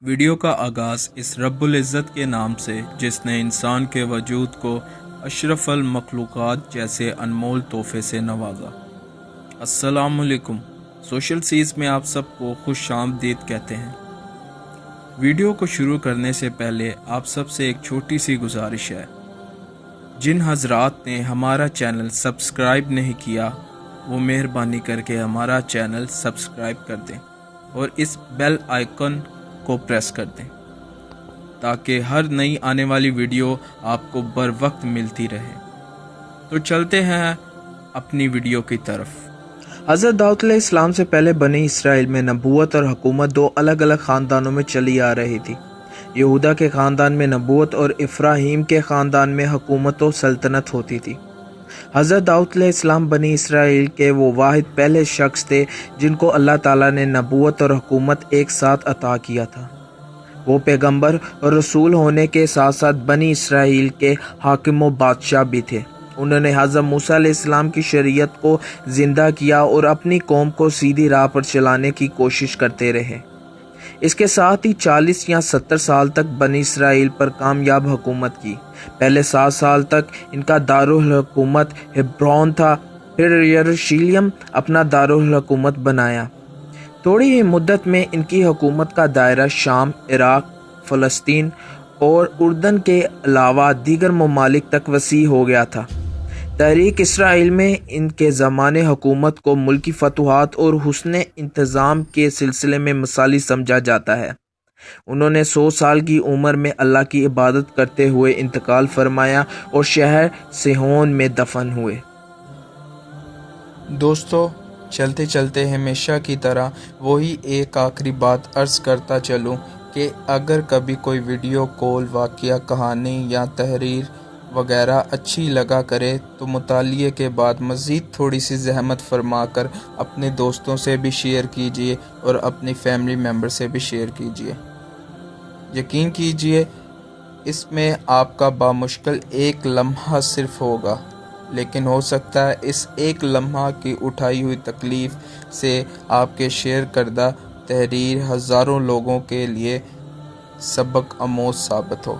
Video का आगाज़ इस रब्बुल इज़्ज़त के नाम से जिसने इंसान के वजूद को अशरफुल मखलूक़ात जैसे अनमोल तोहफे से नवाजा। अस्सलामुअलैकुम। सोशल सीज़ में आप सबको खुश आमदीद कहते हैं। वीडियो को शुरू करने से पहले आप सबसे एक छोटी सी गुजारिश है। जिन हजरात ने हमारा चैनल सब्सक्राइब नहीं किया वो मेहरबानी करके हमारा चैनल सब्सक्राइब कर दें और इस बेल आइकन को प्रेस कर दें ताकि हर नई आने वाली वीडियो आपको बर वक्त मिलती रहे। तो चलते हैं अपनी वीडियो की तरफ। हज़रत दाऊद अलैहिस्सलाम से पहले बनी इसराइल में नबूवत और हुकूमत दो अलग अलग ख़ानदानों में चली आ रही थी। यहूदा के ख़ानदान में नबूवत और इफ्राहीम के ख़ानदान में हुकूमत व सल्तनत होती थी। हज़रत दाऊद अलैहिस्सलाम बनी इसराइल के वो वाहिद पहले शख्स थे जिनको अल्लाह ताला ने नबूवत और हुकूमत एक साथ अता किया था। वो पैगंबर और रसूल होने के साथ साथ बनी इसराइल के हाकिम व बादशाह भी थे। उन्होंने हज़रत मूसा अलैहिस्सलाम की शरीयत को ज़िंदा किया और अपनी कौम को सीधी राह पर चलाने की कोशिश करते रहे। इसके साथ ही 40 या 70 साल तक बनी इसराइल पर कामयाब हुकूमत की। पहले 7 साल तक इनका दारुल हुकूमत हेब्रोन था, फिर यरूशलेम अपना दारुल हुकूमत बनाया। थोड़ी ही मुद्दत में इनकी हुकूमत का दायरा शाम, इराक, फ़लस्तीन और उर्दन के अलावा दीगर ममालिक तक वसी हो गया था। तहरीक इसराइल में इनके ज़माने हुकूमत को मुल्की फतूहात और हुस्न इंतज़ाम के सिलसिले में मिसाली समझा जाता है। उन्होंने 100 साल की उम्र में अल्लाह की इबादत करते हुए इंतकाल फरमाया और शहर सिहोन में दफन हुए। दोस्तों, चलते चलते हमेशा की तरह वही एक आखिरी बात अर्ज़ करता चलूँ कि अगर कभी कोई वीडियो कॉल, वाक़या, कहानी या तहरीर वगैरह अच्छी लगा करे तो मुतालिए के बाद मज़ीद थोड़ी सी ज़हमत फरमा कर अपने दोस्तों से भी शेयर कीजिए और अपनी फैमिली मेम्बर से भी शेयर कीजिए। यकीन कीजिए इसमें आपका बामुश्किल एक लम्हा सिर्फ होगा, लेकिन हो सकता है इस एक लम्हा की उठाई हुई तकलीफ़ से आपके शेयर करदा तहरीर हज़ारों लोगों के लिए सबक आमोज़ साबित हो।